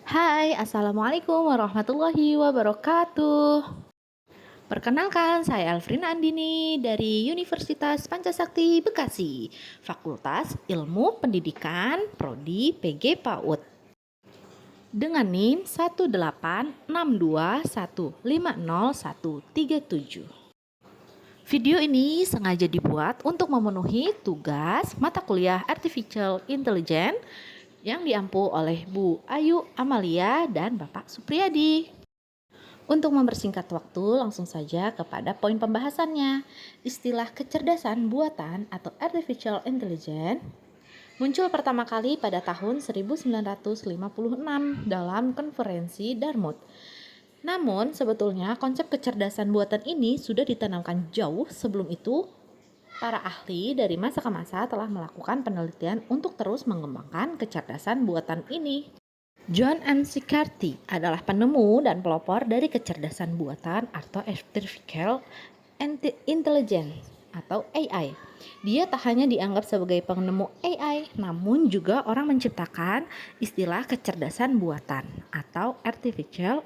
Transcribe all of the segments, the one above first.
Hai, Assalamualaikum warahmatullahi wabarakatuh. Perkenalkan, saya Elfrina Andini dari Universitas Pancasakti Bekasi, Fakultas Ilmu Pendidikan, Prodi PG PAUD. Dengan NIM 18621501137. Video ini sengaja dibuat untuk memenuhi tugas mata kuliah Artificial Intelligence yang diampu oleh Bu Ayu Amalia dan Bapak Supriyadi. Untuk mempersingkat waktu, langsung saja kepada poin pembahasannya. Istilah kecerdasan buatan atau Artificial Intelligence muncul pertama kali pada tahun 1956 dalam konferensi Dartmouth. Namun, sebetulnya konsep kecerdasan buatan ini sudah ditanamkan jauh sebelum itu. Para ahli dari masa ke masa telah melakukan penelitian untuk terus mengembangkan kecerdasan buatan ini. John McCarthy adalah penemu dan pelopor dari kecerdasan buatan atau Artificial Intelligence atau AI. Dia tak hanya dianggap sebagai penemu AI, namun juga orang menciptakan istilah kecerdasan buatan atau Artificial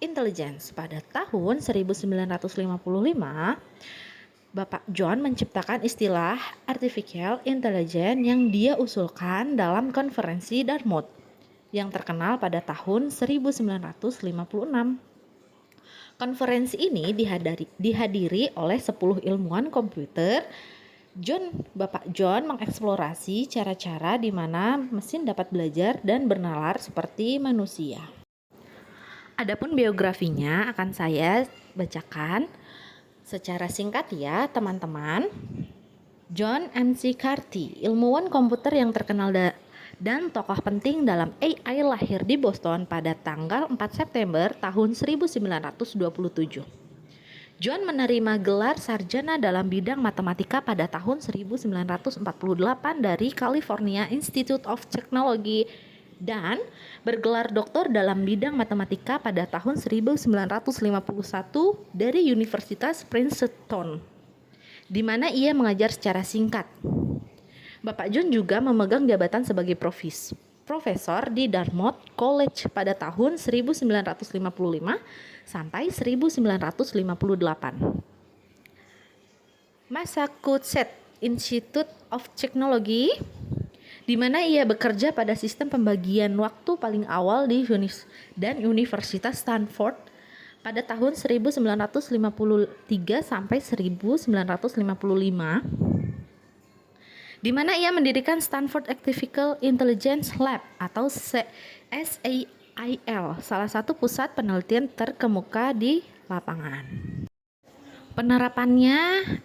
Intelligence. Pada tahun 1955, Bapak John menciptakan istilah Artificial Intelligence yang dia usulkan dalam konferensi Dartmouth yang terkenal pada tahun 1956. Konferensi ini dihadiri oleh 10 ilmuwan komputer. Bapak John mengeksplorasi cara-cara di mana mesin dapat belajar dan bernalar seperti manusia. Adapun biografinya akan saya bacakan secara singkat ya teman-teman. John McCarthy, ilmuwan komputer yang terkenal dan tokoh penting dalam AI, lahir di Boston pada tanggal 4 September tahun 1927. John menerima gelar sarjana dalam bidang matematika pada tahun 1948 dari California Institute of Technology dan bergelar doktor dalam bidang matematika pada tahun 1951 dari Universitas Princeton, di mana ia mengajar secara singkat. Bapak John juga memegang jabatan sebagai profesor di Dartmouth College pada tahun 1955 sampai 1958. Massachusetts Institute of Technology, di mana ia bekerja pada sistem pembagian waktu paling awal dan Universitas Stanford pada tahun 1953 sampai 1955, di mana ia mendirikan Stanford Artificial Intelligence Lab atau SAIL, salah satu pusat penelitian terkemuka di lapangan. Penerapannya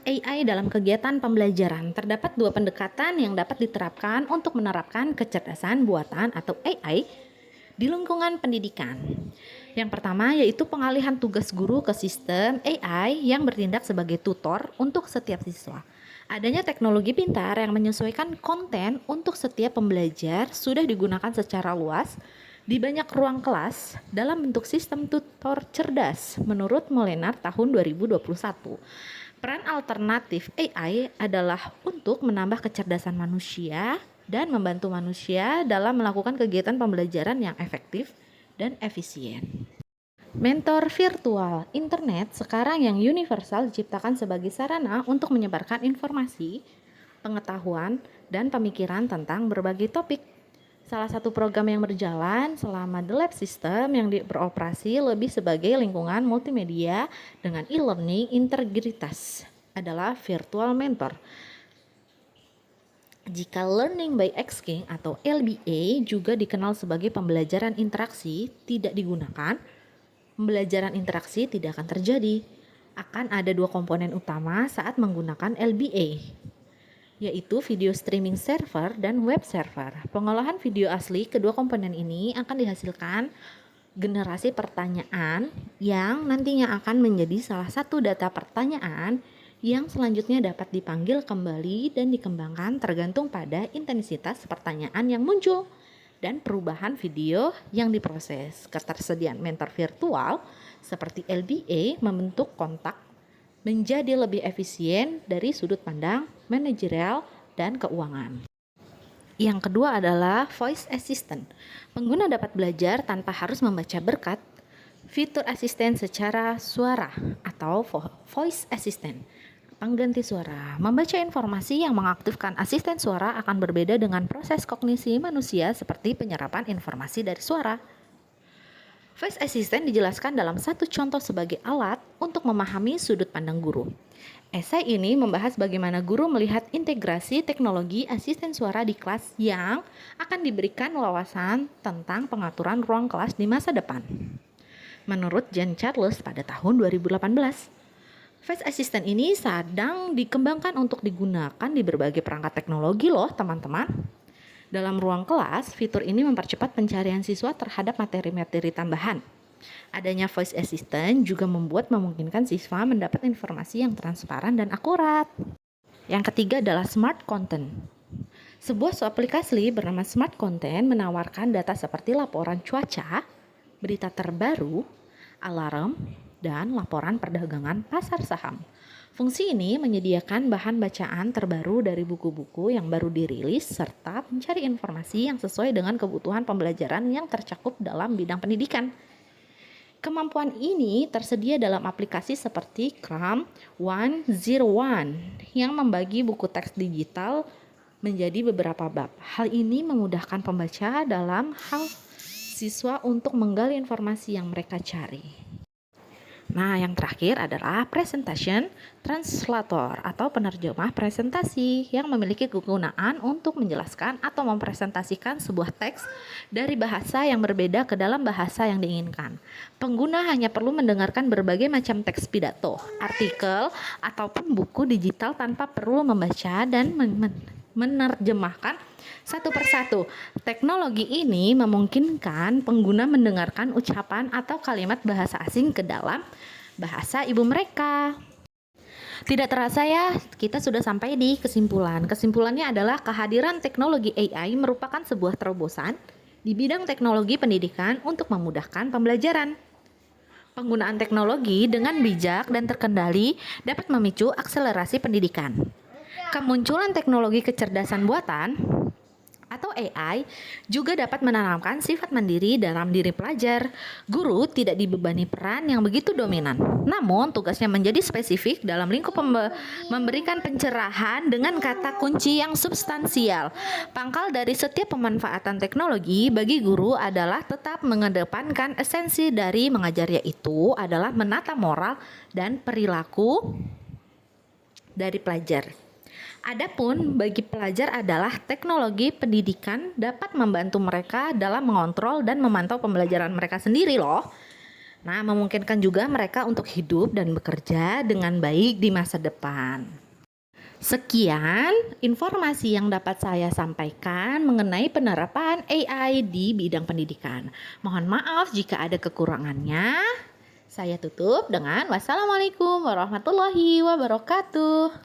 AI dalam kegiatan pembelajaran. Terdapat dua pendekatan yang dapat diterapkan untuk menerapkan kecerdasan buatan atau AI di lingkungan pendidikan. Yang pertama yaitu pengalihan tugas guru ke sistem AI yang bertindak sebagai tutor untuk setiap siswa. Adanya teknologi pintar yang menyesuaikan konten untuk setiap pembelajar sudah digunakan secara luas di banyak ruang kelas dalam bentuk sistem tutor cerdas menurut Molenar tahun 2021. Peran alternatif AI adalah untuk menambah kecerdasan manusia dan membantu manusia dalam melakukan kegiatan pembelajaran yang efektif dan efisien. Mentor virtual internet sekarang yang universal diciptakan sebagai sarana untuk menyebarkan informasi, pengetahuan, dan pemikiran tentang berbagai topik. Salah satu program yang berjalan selama The Lab System yang beroperasi lebih sebagai lingkungan multimedia dengan e-learning integritas adalah Virtual Mentor. Jika Learning by Asking atau LBA juga dikenal sebagai pembelajaran interaksi tidak digunakan, pembelajaran interaksi tidak akan terjadi. Akan ada dua komponen utama saat menggunakan LBA, yaitu video streaming server dan web server. Pengolahan video asli kedua komponen ini akan dihasilkan generasi pertanyaan yang nantinya akan menjadi salah satu data pertanyaan yang selanjutnya dapat dipanggil kembali dan dikembangkan tergantung pada intensitas pertanyaan yang muncul dan perubahan video yang diproses. Ketersediaan mentor virtual seperti LBA membentuk kontak menjadi lebih efisien dari sudut pandang manajerial dan keuangan. Yang kedua adalah voice assistant. Pengguna dapat belajar tanpa harus membaca berkat fitur asisten secara suara atau voice assistant. Pengganti suara. Membaca informasi yang mengaktifkan asisten suara akan berbeda dengan proses kognisi manusia seperti penyerapan informasi dari suara. Voice assistant dijelaskan dalam satu contoh sebagai alat untuk memahami sudut pandang guru. Esai ini membahas bagaimana guru melihat integrasi teknologi asisten suara di kelas yang akan diberikan wawasan tentang pengaturan ruang kelas di masa depan. Menurut Jan Charles pada tahun 2018, voice assistant ini sedang dikembangkan untuk digunakan di berbagai perangkat teknologi loh teman-teman. Dalam ruang kelas, fitur ini mempercepat pencarian siswa terhadap materi-materi tambahan. Adanya voice assistant juga memungkinkan siswa mendapat informasi yang transparan dan akurat. Yang ketiga adalah smart content. Sebuah aplikasi bernama Smart Content menawarkan data seperti laporan cuaca, berita terbaru, alarm, dan laporan perdagangan pasar saham. Fungsi ini menyediakan bahan bacaan terbaru dari buku-buku yang baru dirilis serta mencari informasi yang sesuai dengan kebutuhan pembelajaran yang tercakup dalam bidang pendidikan. Kemampuan ini tersedia dalam aplikasi seperti Chrome 101 yang membagi buku teks digital menjadi beberapa bab. Hal ini memudahkan pembaca dalam hal siswa untuk menggali informasi yang mereka cari. Nah, yang terakhir adalah presentation translator atau penerjemah presentasi yang memiliki kegunaan untuk menjelaskan atau mempresentasikan sebuah teks dari bahasa yang berbeda ke dalam bahasa yang diinginkan. Pengguna hanya perlu mendengarkan berbagai macam teks pidato, artikel, ataupun buku digital tanpa perlu membaca dan menerjemahkan satu persatu. Teknologi ini memungkinkan pengguna mendengarkan ucapan atau kalimat bahasa asing ke dalam bahasa ibu mereka. Tidak terasa ya, kita sudah sampai di kesimpulan. Kesimpulannya adalah kehadiran teknologi AI merupakan sebuah terobosan di bidang teknologi pendidikan untuk memudahkan pembelajaran. Penggunaan teknologi dengan bijak dan terkendali dapat memicu akselerasi pendidikan. Kemunculan teknologi kecerdasan buatan atau AI juga dapat menanamkan sifat mandiri dalam diri pelajar. Guru tidak dibebani peran yang begitu dominan, namun tugasnya menjadi spesifik dalam lingkup memberikan pencerahan dengan kata kunci yang substansial. Pangkal dari setiap pemanfaatan teknologi bagi guru adalah tetap mengedepankan esensi dari mengajar, yaitu adalah menata moral dan perilaku dari pelajar. Adapun bagi pelajar adalah teknologi pendidikan dapat membantu mereka dalam mengontrol dan memantau pembelajaran mereka sendiri loh. Nah, memungkinkan juga mereka untuk hidup dan bekerja dengan baik di masa depan. Sekian informasi yang dapat saya sampaikan mengenai penerapan AI di bidang pendidikan. Mohon maaf jika ada kekurangannya. Saya tutup dengan wassalamualaikum warahmatullahi wabarakatuh.